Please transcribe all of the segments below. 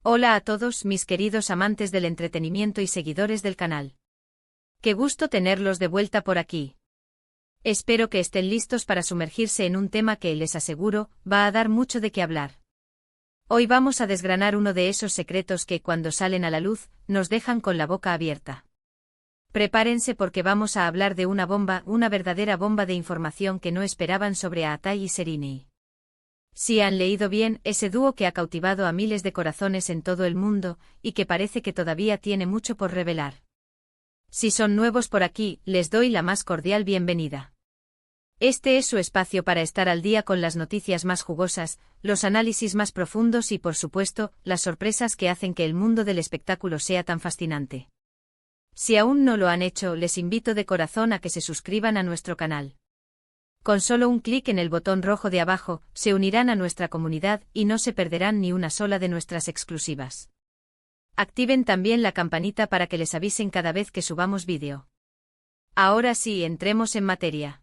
Hola a todos mis queridos amantes del entretenimiento y seguidores del canal. Qué gusto tenerlos de vuelta por aquí. Espero que estén listos para sumergirse en un tema que, les aseguro, va a dar mucho de qué hablar. Hoy vamos a desgranar uno de esos secretos que, cuando salen a la luz, nos dejan con la boca abierta. Prepárense porque vamos a hablar de una bomba, una verdadera bomba de información que no esperaban sobre Aatai y Sereni. Si han leído bien, ese dúo que ha cautivado a miles de corazones en todo el mundo, y que parece que todavía tiene mucho por revelar. Si son nuevos por aquí, les doy la más cordial bienvenida. Este es su espacio para estar al día con las noticias más jugosas, los análisis más profundos y, por supuesto, las sorpresas que hacen que el mundo del espectáculo sea tan fascinante. Si aún no lo han hecho, les invito de corazón a que se suscriban a nuestro canal. Con solo un clic en el botón rojo de abajo, se unirán a nuestra comunidad y no se perderán ni una sola de nuestras exclusivas. Activen también la campanita para que les avisen cada vez que subamos vídeo. Ahora sí, entremos en materia.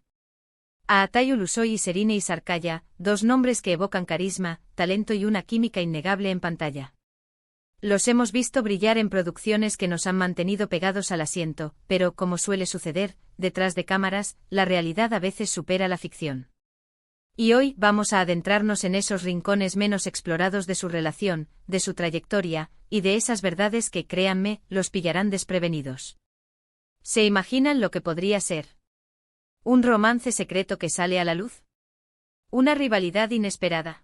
Aatai Ulusoy y Sereni Sarkaya, dos nombres que evocan carisma, talento y una química innegable en pantalla. Los hemos visto brillar en producciones que nos han mantenido pegados al asiento, pero, como suele suceder, detrás de cámaras, la realidad a veces supera la ficción. Y hoy vamos a adentrarnos en esos rincones menos explorados de su relación, de su trayectoria, y de esas verdades que, créanme, los pillarán desprevenidos. ¿Se imaginan lo que podría ser? ¿Un romance secreto que sale a la luz? ¿Una rivalidad inesperada?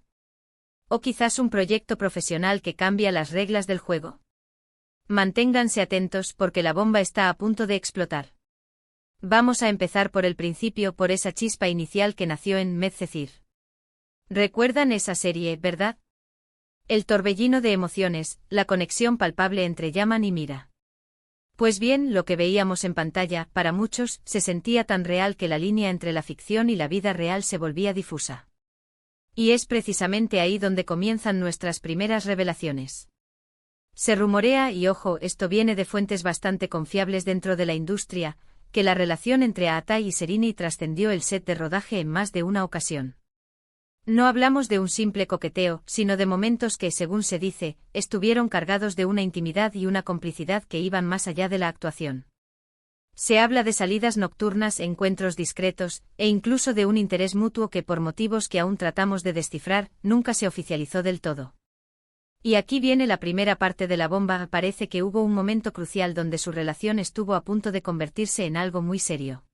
¿O quizás un proyecto profesional que cambia las reglas del juego? Manténganse atentos porque la bomba está a punto de explotar. Vamos a empezar por el principio, por esa chispa inicial que nació en Medcezir. ¿Recuerdan esa serie, verdad? El torbellino de emociones, la conexión palpable entre Yaman y Mira. Pues bien, lo que veíamos en pantalla, para muchos, se sentía tan real que la línea entre la ficción y la vida real se volvía difusa. Y es precisamente ahí donde comienzan nuestras primeras revelaciones. Se rumorea, y ojo, esto viene de fuentes bastante confiables dentro de la industria, que la relación entre Aatai y Sereni trascendió el set de rodaje en más de una ocasión. No hablamos de un simple coqueteo, sino de momentos que, según se dice, estuvieron cargados de una intimidad y una complicidad que iban más allá de la actuación. Se habla de salidas nocturnas, encuentros discretos, e incluso de un interés mutuo que, por motivos que aún tratamos de descifrar, nunca se oficializó del todo. Y aquí viene la primera parte de la bomba. Parece que hubo un momento crucial donde su relación estuvo a punto de convertirse en algo muy serio.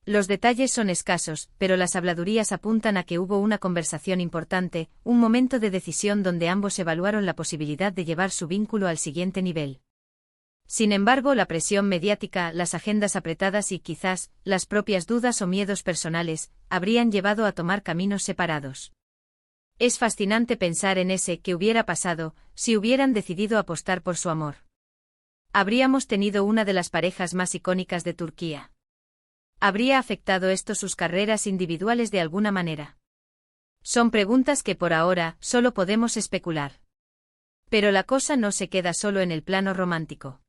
Los detalles son escasos, pero las habladurías apuntan a que hubo una conversación importante, un momento de decisión donde ambos evaluaron la posibilidad de llevar su vínculo al siguiente nivel. Sin embargo, la presión mediática, las agendas apretadas y, quizás, las propias dudas o miedos personales, habrían llevado a tomar caminos separados. Es fascinante pensar en ese ¿qué hubiera pasado si hubieran decidido apostar por su amor? ¿Habríamos tenido una de las parejas más icónicas de Turquía? ¿Habría afectado esto sus carreras individuales de alguna manera? Son preguntas que por ahora solo podemos especular. Pero la cosa no se queda solo en el plano romántico.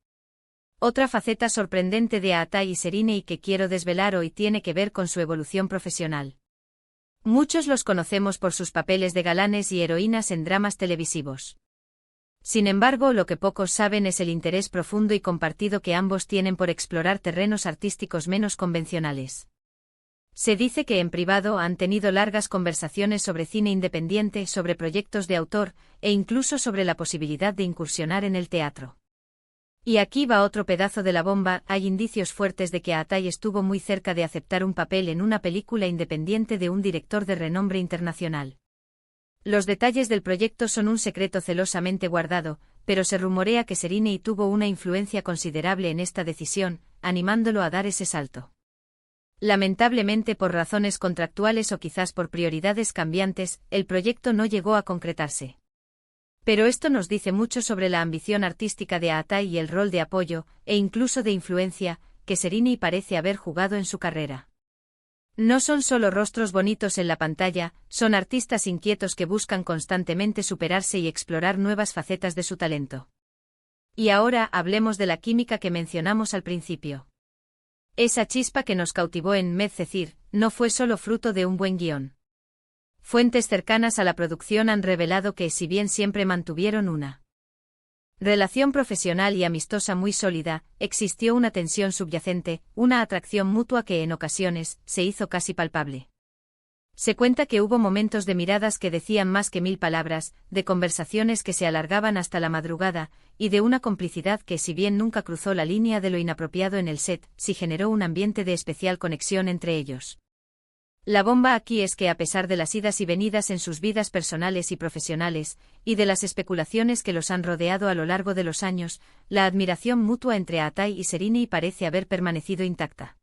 Otra faceta sorprendente de Aatai y Sereni que quiero desvelar hoy tiene que ver con su evolución profesional. Muchos los conocemos por sus papeles de galanes y heroínas en dramas televisivos. Sin embargo, lo que pocos saben es el interés profundo y compartido que ambos tienen por explorar terrenos artísticos menos convencionales. Se dice que en privado han tenido largas conversaciones sobre cine independiente, sobre proyectos de autor, e incluso sobre la posibilidad de incursionar en el teatro. Y aquí va otro pedazo de la bomba. Hay indicios fuertes de que Aatai estuvo muy cerca de aceptar un papel en una película independiente de un director de renombre internacional. Los detalles del proyecto son un secreto celosamente guardado, pero se rumorea que Sereni tuvo una influencia considerable en esta decisión, animándolo a dar ese salto. Lamentablemente, por razones contractuales o quizás por prioridades cambiantes, el proyecto no llegó a concretarse. Pero esto nos dice mucho sobre la ambición artística de Aatai y el rol de apoyo, e incluso de influencia, que Sereni parece haber jugado en su carrera. No son solo rostros bonitos en la pantalla, son artistas inquietos que buscan constantemente superarse y explorar nuevas facetas de su talento. Y ahora hablemos de la química que mencionamos al principio. Esa chispa que nos cautivó en Medcezir no fue solo fruto de un buen guión. Fuentes cercanas a la producción han revelado que, si bien siempre mantuvieron una Relación profesional y amistosa muy sólida, existió una tensión subyacente, una atracción mutua que en ocasiones se hizo casi palpable. Se cuenta que hubo momentos de miradas que decían más que 1000 palabras, de conversaciones que se alargaban hasta la madrugada, y de una complicidad que, si bien nunca cruzó la línea de lo inapropiado en el set, sí generó un ambiente de especial conexión entre ellos. La bomba aquí es que, a pesar de las idas y venidas en sus vidas personales y profesionales, y de las especulaciones que los han rodeado a lo largo de los años, la admiración mutua entre Atai y Serrini parece haber permanecido intacta.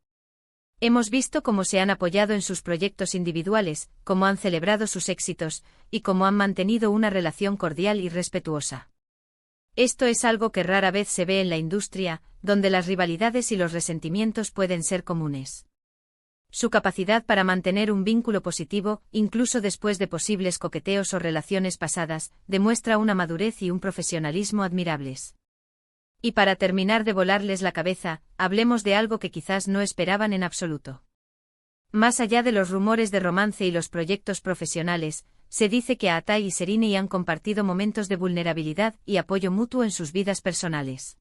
Hemos visto cómo se han apoyado en sus proyectos individuales, cómo han celebrado sus éxitos, y cómo han mantenido una relación cordial y respetuosa. Esto es algo que rara vez se ve en la industria, donde las rivalidades y los resentimientos pueden ser comunes. Su capacidad para mantener un vínculo positivo, incluso después de posibles coqueteos o relaciones pasadas, demuestra una madurez y un profesionalismo admirables. Y para terminar de volarles la cabeza, hablemos de algo que quizás no esperaban en absoluto. Más allá de los rumores de romance y los proyectos profesionales, se dice que Atai y Serrini han compartido momentos de vulnerabilidad y apoyo mutuo en sus vidas personales.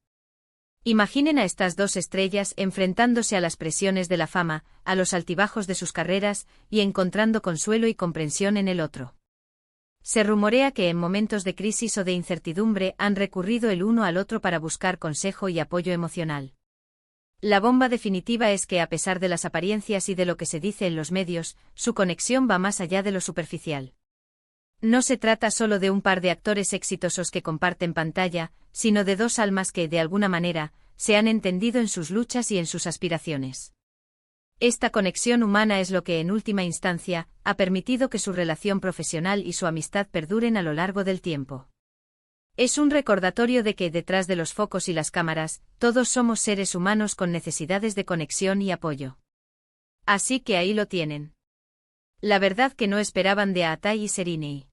Imaginen a estas dos estrellas enfrentándose a las presiones de la fama, a los altibajos de sus carreras, y encontrando consuelo y comprensión en el otro. Se rumorea que en momentos de crisis o de incertidumbre han recurrido el uno al otro para buscar consejo y apoyo emocional. La bomba definitiva es que, a pesar de las apariencias y de lo que se dice en los medios, su conexión va más allá de lo superficial. No se trata solo de un par de actores exitosos que comparten pantalla, sino de dos almas que, de alguna manera, se han entendido en sus luchas y en sus aspiraciones. Esta conexión humana es lo que, en última instancia, ha permitido que su relación profesional y su amistad perduren a lo largo del tiempo. Es un recordatorio de que, detrás de los focos y las cámaras, todos somos seres humanos con necesidades de conexión y apoyo. Así que ahí lo tienen. La verdad que no esperaban de Atai y Serrini.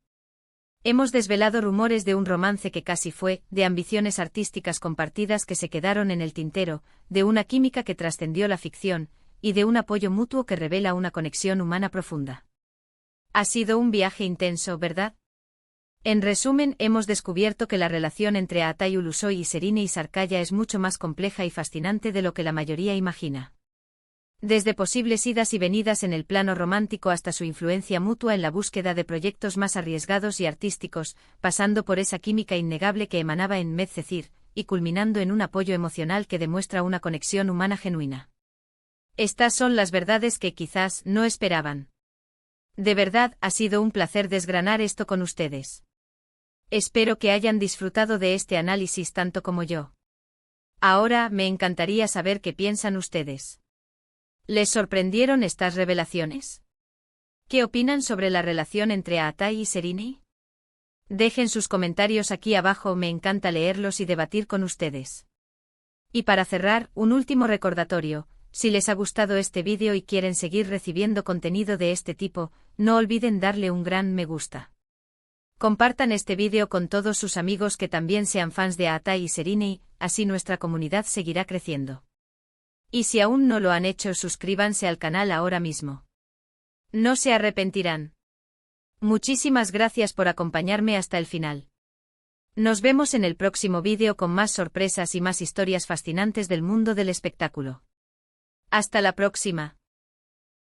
Hemos desvelado rumores de un romance que casi fue, de ambiciones artísticas compartidas que se quedaron en el tintero, de una química que trascendió la ficción, y de un apoyo mutuo que revela una conexión humana profunda. Ha sido un viaje intenso, ¿verdad? En resumen, hemos descubierto que la relación entre Atai Ulusoy y Serrini Sarkaya es mucho más compleja y fascinante de lo que la mayoría imagina. Desde posibles idas y venidas en el plano romántico hasta su influencia mutua en la búsqueda de proyectos más arriesgados y artísticos, pasando por esa química innegable que emanaba en Medcezir, y culminando en un apoyo emocional que demuestra una conexión humana genuina. Estas son las verdades que quizás no esperaban. De verdad, ha sido un placer desgranar esto con ustedes. Espero que hayan disfrutado de este análisis tanto como yo. Ahora, me encantaría saber qué piensan ustedes. ¿Les sorprendieron estas revelaciones? ¿Qué opinan sobre la relación entre Atai y Serrini? Dejen sus comentarios aquí abajo, me encanta leerlos y debatir con ustedes. Y para cerrar, un último recordatorio, si les ha gustado este vídeo y quieren seguir recibiendo contenido de este tipo, no olviden darle un gran me gusta. Compartan este vídeo con todos sus amigos que también sean fans de Atai y Serrini, así nuestra comunidad seguirá creciendo. Y si aún no lo han hecho, suscríbanse al canal ahora mismo. No se arrepentirán. Muchísimas gracias por acompañarme hasta el final. Nos vemos en el próximo vídeo con más sorpresas y más historias fascinantes del mundo del espectáculo. Hasta la próxima.